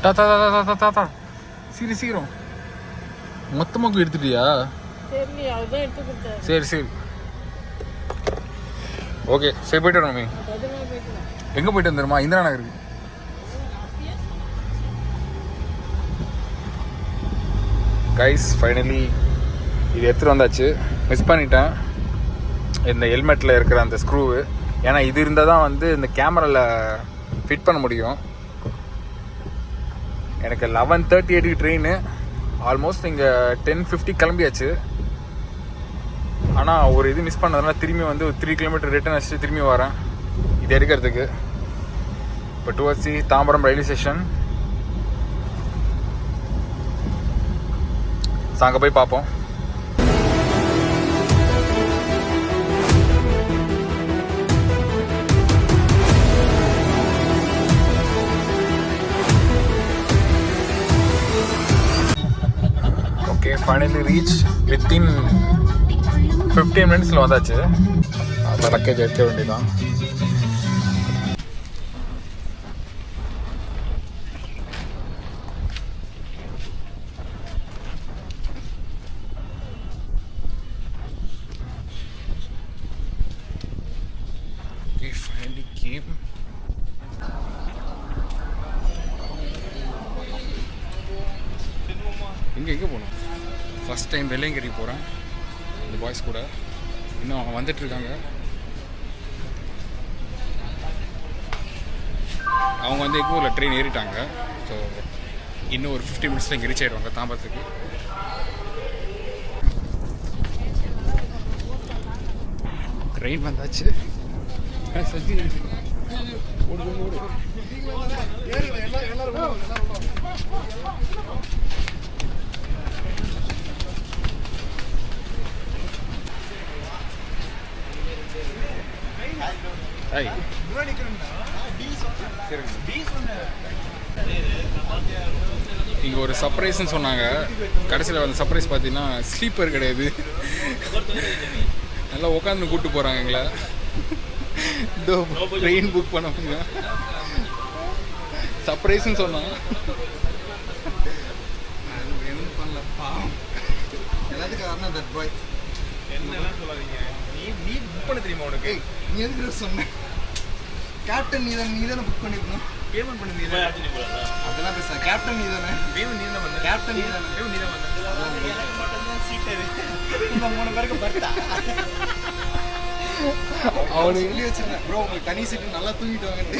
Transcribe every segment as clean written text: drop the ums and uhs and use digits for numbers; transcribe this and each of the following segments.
தாத்தா தாத்தா தாத்தா தாத்தா சீக்கிரம் சீக்கிரம் மொத்தமாக எடுத்துட்டியா? சரி சரி ஓகே சரி போயிட்டு வரோம். மீ எங்கே போயிட்டு வந்துருமா? இந்திரா நகருக்கு. கைஸ் ஃபைனலி இது எடுத்துகிட்டு வந்தாச்சு. மிஸ் பண்ணிட்டேன் இந்த ஹெல்மெட்டில் இருக்கிற அந்த ஸ்க்ரூவு. ஏன்னா இது இருந்தால் தான் வந்து இந்த கேமராவில் ஃபிட் பண்ண முடியும். எனக்கு 11:38 ட்ரெயின். ஆல்மோஸ்ட் இங்கே 10:50 கிளம்பியாச்சு. ஆனால் ஒரு இது மிஸ் பண்ணதுனால திரும்பி வந்து ஒரு 3 கிலோமீட்டர் ரிட்டர்ன் வச்சுட்டு திரும்பி வரேன் இது எடுக்கிறதுக்கு. இப்போ டுவர்ட்ஸ் தாம்பரம் ரயில்வே ஸ்டேஷன். அங்கே போய் பார்ப்போம். ஓகே ஃபைனலி ரீச் வித்தின் 15 மினிட்ஸில் வந்தாச்சு. அந்த லக்கேஜ் எடுக்க வேண்டியதான். எங்கே போகணும்? ஃபஸ்ட் டைம் வெள்ளையங்கிரி போகிறேன் இந்த பாய்ஸ் கூட. இன்னும் அவங்க வந்துட்டுருக்காங்க. அவங்க வந்து எங்கூரில் ட்ரெயின் ஏறிட்டாங்க. ஸோ இன்னும் ஒரு 50 மினிட்ஸில் இங்கே ரீச் ஆகிடுவாங்க தாம்பரத்துக்கு. ட்ரெயின் வந்தாச்சு. சரி இங்கே ஒரு சர்ப்ரைஸ்ன்னு சொன்னாங்க. கடைசியில் வந்து சர்ப்ரைஸ் பார்த்தீங்கன்னா ஸ்லீப்பர் கிடையாது. நல்லா உட்காந்து கூப்பிட்டு போகிறாங்க எங்களை. ட்ரெயின் புக் பண்ண சர்ப்ரைஸ்ன்னு சொன்னாங்க. எதுவும் பண்ணலப்பா எல்லாத்துக்கும் காரணம் தட் பாய். என்னெல்லாம் சொல்லாதீங்க. நீ புக் பண்ண தெரியுமா உனக்கு? நீ எதுக்கு சொன்ன? கேப்டன் நீ தானே புக் பண்ணிருக்கணும். பேமெண்ட் பண்ணிருந்தீங்க அதெல்லாம் பேச. கேப்டன் நீ தானே. பேமெண்ட் நீ தான் பண்ண. கேப்டன் நீ தானே. பேமெண்ட் நீ தான் பண்ண. சீட்டரு இந்த 3 பேருக்கு பர்த்தா அவனுக்கு சொல்லி வச்சிருந்தேன். ப்ரோ உங்களுக்கு தனி சீட்டு நல்லா தூங்கிட்டு வாங்கட்டு.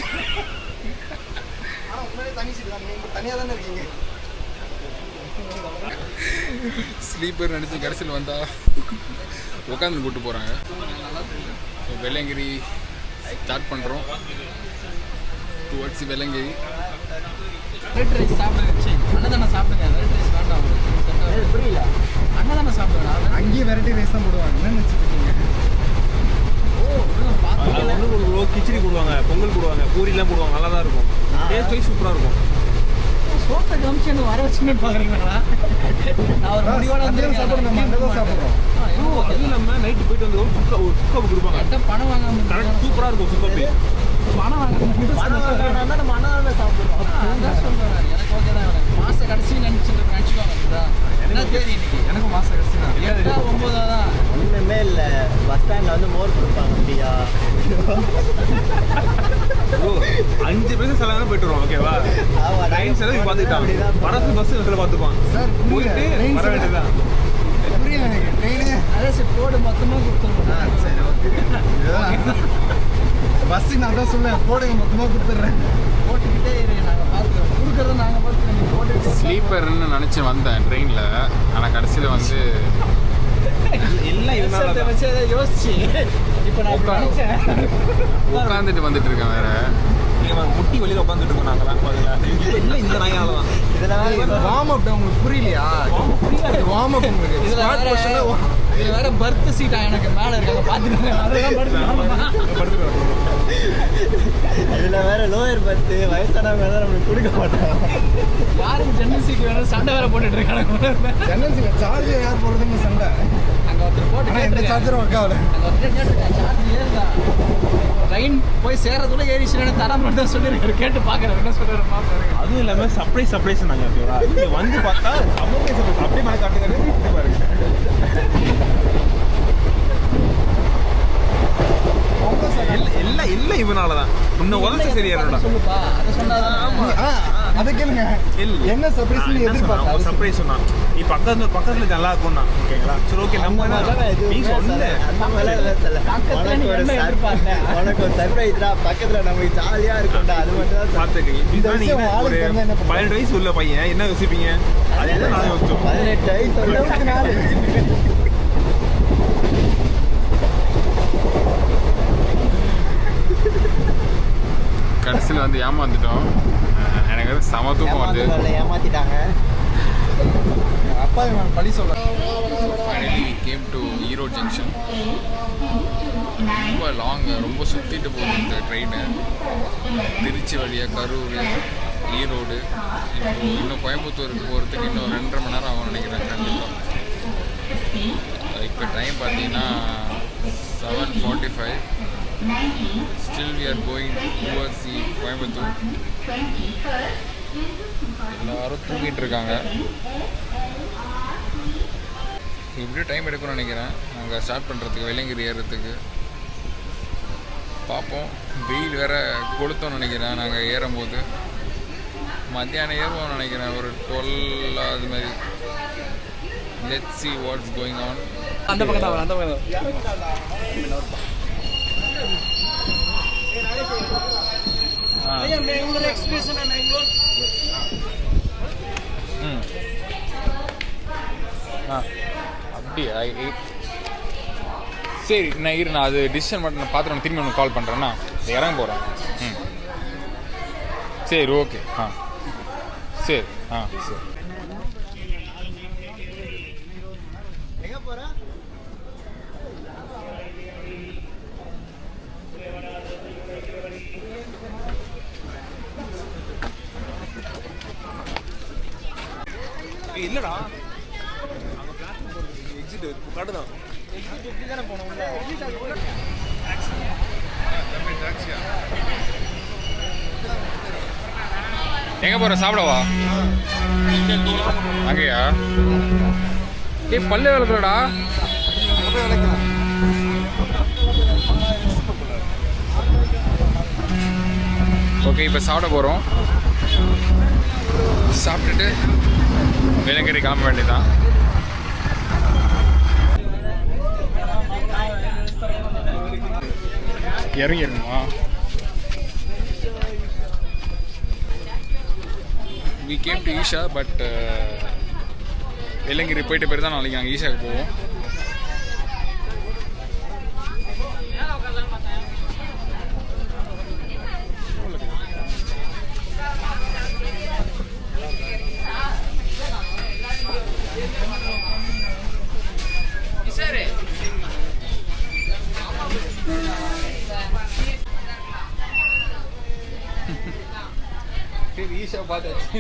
ஆனால் உண்மையிலே தனி சீட்டு தான். நீங்கள் தனியாக தானே இருக்கீங்க. ஸ்லீப்பர் நினச்சி கடைசியில் வந்தால் உட்காந்து கூப்பிட்டு போகிறாங்க. ஸோ வெள்ளையங்கிரி ஸ்டார்ட் பண்ணுறோம். டுவர்ட்ஸ் வெள்ளையங்கிரி. ரெட் ரைஸ் சாப்பிடுங்க. அன்னதானே சாப்பிடுங்க. ரெட் ரைஸ் வேண்டாம். புரியல. அன்னதானே சாப்பிடுங்க. அங்கேயே வெரைட்டி ரைஸ் தான் போடுவாங்க. என்ன நினச்சிட்டு இருக்கீங்க? கிச்சடி போடுவாங்க, பொங்கல் போடுவாங்க, பூரிலாம் போடுவாங்க. நல்லா தான் இருக்கும். டேஸ்ட் வைஸ் சூப்பராக இருக்கும். சோத்தை கமிஷன் வர வச்சுன்னு பார்க்குறீங்களா? நான் ஒரு முடிவோட வந்து சாப்பிட்றோம். நம்ம அங்கே தான் சாப்பிட்றோம். அதுவும் நம்ம நைட்டு போயிட்டு வந்து ஒரு சுக்காப்பு கொடுப்பாங்க. பணம் வாங்காமல் கரெக்ட் சூப்பராக இருக்கும் சுக்காப்பு. பணம் வாங்க நம்ம அண்ணாவே சாப்பிடுவோம். அதான் சொல்கிறேன். எனக்கு ஓகே தான். மாத கடைசி நினச்சிக்குவாங்க. என்ன தேதி இன்னைக்கு? எனக்கும் மாத கடைசி தான். 8 9 தான். ஒன்றுமே இல்லை. பஸ் ஸ்டாண்டில் வந்து மோர் கொடுப்பாங்க. அப்படியா? 5 பேருக்கு செலவு போயிட்டு வருவோம். ஓகேவா? ட்ரெயின் செலவு பார்த்துக்கிட்டான். வரது பஸ் இதில் பார்த்துப்பான் சார். போயிட்டு வர வேண்டியதான். புரியல எனக்கு. ட்ரெயினு அதான் சார் கோடு மொத்தமாக கொடுத்துருவோம். சரி ஓகே. பஸ்ஸு நான் தான் சொல்லுவேன். கோடுங்க மொத்தமாக கொடுத்துட்றேன். போட்டுக்கிட்டே இருங்க. நாங்கள் பார்த்துக்கிறோம். கொடுக்குறத நாங்கள் பார்த்துக்கிறோம். போட்டு ஸ்லீப்பர்னு நினச்சி வந்தேன் ட்ரெயினில். ஆனால் கடைசியில் வந்து எல்லாம் யோசிச்சு இப்போ நான் உட்காந்துட்டு வந்துட்டு இருக்கேன். வேற முட்டி வெளியில் உட்காந்துட்டு இருக்கோம். நாங்களாம் இல்லை இந்த நாயால தான் வார்ம் அப் உங்களுக்கு புரியலையா? வார்ம் அப் உங்களுக்கு இதில் வேற பர்த் சீட்டா எனக்கு மேலே இருக்காங்க பார்த்துட்டு. இதில் வேற லோயர் பர்த்து வயசானவங்க தான் நம்மளுக்கு கொடுக்க மாட்டாங்க. யாருக்கு ஜன்னல் சீட் வேணும் சண்டை வேற போட்டுட்டு இருக்காங்க. ஜன்னல் சீட் சார்ஜர் யார் போடுறதுன்னு சண்டை. அங்கே ஒருத்தர் போட்டு எந்த சார்ஜரும் ஒர்க் ஆகல. அங்கே ஒருத்தர் சார்ஜ் ஏறுதா ட்ரெயின் போய் சேர்றதுக்குள்ள ஏறிச்சுன்னு தர மட்டும் தான் சொல்லியிருக்காரு. கேட்டு பார்க்குறாரு என்ன சொல்கிறாரு பார்க்குறாரு. அதுவும் இல்லாமல் சர்ப்ரைஸ் நாங்கள் ஓகேவா இங்கே வந்து பார்த்தா அப்படியே மேலே காட்டுங்க பாருங்க. இல்லை இவனால தான் இன்னும் உதவி சரியா சொல்லுப்பா அதை சொன்னாதான். அதை கேளுங்க. என்ன சர்ப்ரைஸ் எதிர்பார்த்தா? சர்ப்ரைஸ் சொன்னா நீ பக்கத்துல நல்லா இருக்கும்னா ஓகேங்களா? சரி ஓகே நம்ம நீ சொன்ன உனக்கு ஒரு சர்ப்ரைஸ்டா பக்கத்துல நமக்கு ஜாலியா இருக்கும்டா அது மட்டும் தான் பார்த்துக்கீங்க. ஒரு 18 வயசு உள்ள பையன் என்ன யோசிப்பீங்க? அதே தான் நான் யோசிச்சோம். 18 வயசு கடைசியில் வந்து ஏமாந்துட்டோம். எனக்கு செம தூக்கம் வருது. ஏமாத்திட்டாங்க. அப்பா பழி சொல்ல. Finally we came to Erode junction. ரொம்ப ரொம்ப சுற்றிட்டு போகுது இந்த ட்ரெயின். திருச்சி வழியாக கரூர், ஈரோடு, இன்னும் கோயம்புத்தூருக்கு போகிறதுக்கு இன்னும் 2.5 மணி நேரம் ஆகும் நினைக்கிறேன் கண்டிப்பாக. இப்போ டைம் பார்த்தீங்கன்னா 7:45. Still we are going towards the Coimbatore. எல்லாரும் தூங்கிட்டு இருக்காங்க. இப்படியும் டைம் எடுக்கும்னு நினைக்கிறேன் நாங்கள் ஸ்டார்ட் பண்ணுறதுக்கு, வெள்ளையங்கிரி ஏறுறதுக்கு. பார்ப்போம். வெயில் வேறு கொளுத்தோன்னு நினைக்கிறேன். நாங்கள் ஏறும்போது மத்தியானம் ஏறுவோம்னு நினைக்கிறேன், ஒரு 12 அது மாதிரி. Let's see what's going on. அந்த பக்கம் தான் அந்த பக்கம் அப்படியா? சரி நான் அது டிசிஷன் மட்டும் நான் பார்த்துட்டு திரும்பி ஒன்று கால் பண்ணுறேன்னா இறங்க போகிறேன். சரி ஓகே. சரி சரி. எங்க போறா? இல்லடா அங்க பிளாட்ஃபார்ம் போறதுக்கு எக்ஸிட் கடை தான். எக்ஸிட் இப்படி தானே போனோம் உள்ள. டாக்ஸியா எங்கே போகிற? சாப்பிடவா? அங்கேயா? பல்லு விளக்குலடா. ஓகே இப்போ சாப்பிட போகிறோம். சாப்பிட்டுட்டு வெள்ளங்கிரி கிளம்ப வேண்டியதான். இறங்கிடணுமா? we came to Isha but Velliangiri போயிட்டு பேர் தான் நாளைக்கு நாங்கள் ஈஷாவுக்கு போவோம். சரி ஈஷா பார்த்தாச்சு.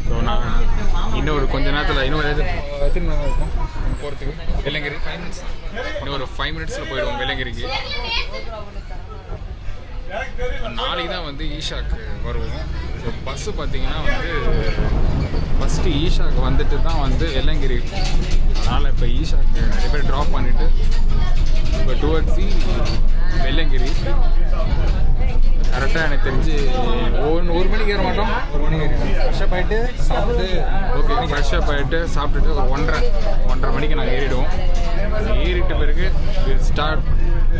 ஸோ நான் இன்னொரு கொஞ்ச நேரத்தில் எத்தனை மணி இருக்கும் போகிறதுக்கு வெள்ளங்கிரி? 5 minutes. இன்னும் ஒரு 5 minutes போயிடுவோம் வெள்ளங்கிரிக்கு. நாளைக்கு தான் வந்து ஈஷாவுக்கு வருவோம். ஸோ பஸ்ஸு பார்த்தீங்கன்னா வந்து ஃபஸ்ட்டு ஈஷாவுக்கு வந்துட்டு தான் வந்து வெள்ளங்கிரி. அதனால் இப்போ ஈஷாவுக்கு நிறைய பேர் ட்ராப் பண்ணிவிட்டு இப்போ டுவர்ட்ஸ் வெள்ளங்கிரி. கரெக்டாக எனக்கு தெரிஞ்சு 1 மணிக்கு ஏற மாட்டோம். 1 மணிக்கு ஏறிடும். ஃப்ரெஷ்ஷப் ஆகிட்டு சாப்பிட்டு ஓகே ஃப்ரெஷ்ஷப் ஆகிட்டு சாப்பிட்டுட்டு ஒரு 1:30 மணிக்கு நாங்கள் ஏறிடுவோம். ஏறிட்ட பிறகு will start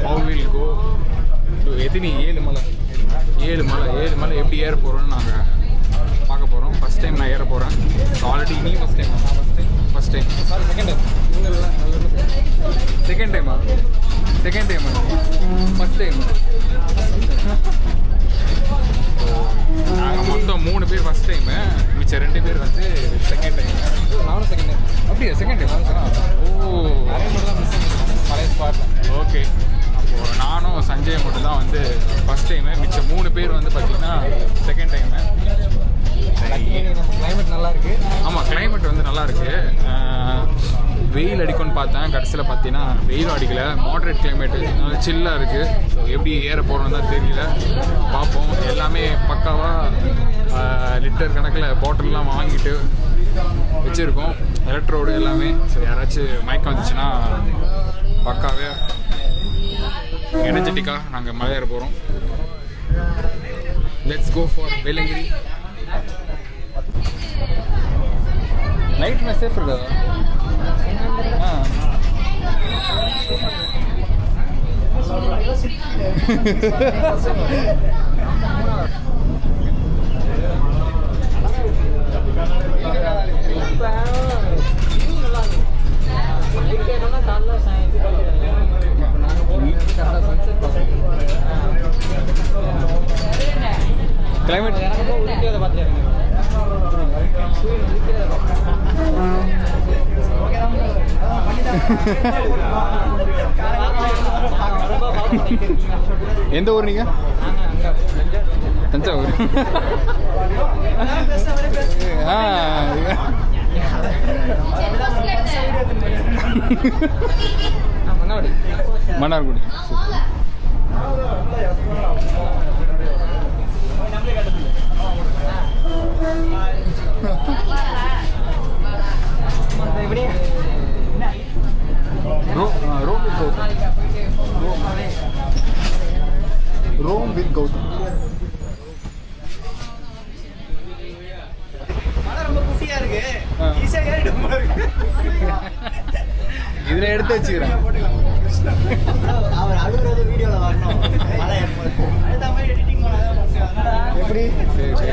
how will go to எத்தனை 7 மலை எப்படி ஏற போகிறோன்னு நாங்கள் பார்க்க போகிறோம். ஃபஸ்ட் டைம் நான் ஏற போகிறேன். ஆல்ரெடி நீ first time? First time second time. Second time. நானும் செகண்ட் டைம். அப்படியா செகண்ட் டைம்? ஓ நிறைய மட்டும் தான் மிஸ் பழைய ஸ்பாட்டில். ஓகே. அப்போது நானும் சஞ்சய் மட்டும் தான் வந்து ஃபஸ்ட் டைமு. மிச்சம் 3 பேர் வந்து பார்த்திங்கன்னா செகண்ட் டைமு. நம்ம கிளைமேட் நல்லா இருக்கு. ஆமாம், கிளைமேட் வந்து நல்லா இருக்கு. வெயில் அடிக்கும்னு பார்த்தேன், கடைசியில் பார்த்தீங்கன்னா வெயிலும் அடிக்கலை. மாட்ரேட் கிளைமேட்டு, நல்லா சில்லாக இருக்குது. ஸோ எப்படி ஏற போகிறோன்னு தான் தெரியல, பார்ப்போம். எல்லாமே பக்காவாக லிட்டர் கணக்கில் பாட்டில்லாம் வாங்கிட்டு வச்சுருக்கோம், எலக்ட்ரோடு எல்லாமே. ஸோ யாராச்சும் மயக்கம் வந்துச்சுன்னா பக்காவே எனர்ஜெட்டிக்காக நாங்கள் மலை ஏற போகிறோம். Let's go for Velliangiri. Night match safe இருக்கா? கிளைமேட் எந்த ஊர் நீங்கள்? தஞ்சாவூர். மன்னார்குடி. Roam with Gautham. மழை ரொம்ப குட்டியா இருக்கு, ஈஸியா ஏறிடும் போல இருக்கு. இதுல எடுத்து வச்சுக்கிறேன். அவர் அழுகுறது வீடியோவில் வரணும். மழை அடுத்த மாதிரி எடிட்டிங் பண்ணாதான் எப்படி சரி சரி.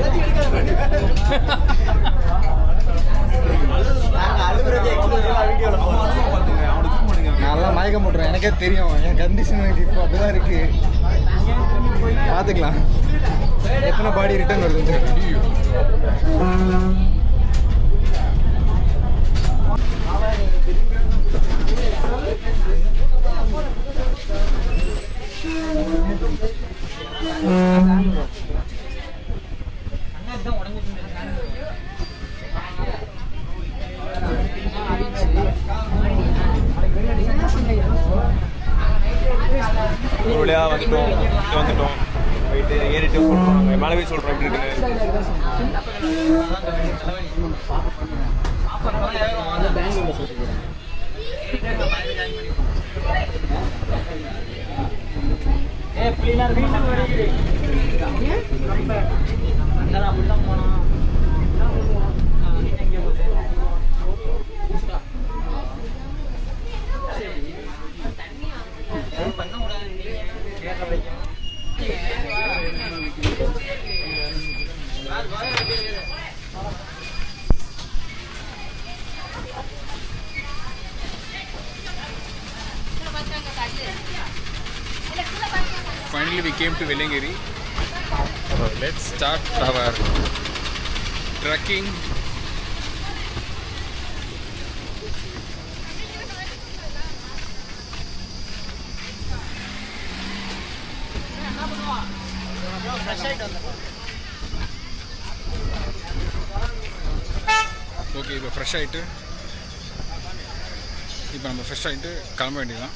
நாங்கள் அழுகுறது எக்ஸ்க்ளூசிவாக வீடியோவில் போகிறோம். நல்லா மயக்கம் போட்டுறேன், எனக்கே தெரியும். என் கண்டிஷன் இப்போ அப்படிதான் இருக்கு. பார்த்துக்கலாம் எத்தனை பாடி ரிட்டர்ன் வருது. ஒரு வழியாக வந்துட்டோம் போயிட்டு ஏறிட்டு சொல்கிறாங்க. மழை போய் சொல்கிறோம் எப்படி இருக்குன்னு. Finally we came to Vellangiri. Let's start our trekking. Okay, இப்போ ஃப்ரெஷ் ஆகிட்டு கிளம்ப வேண்டியதான்.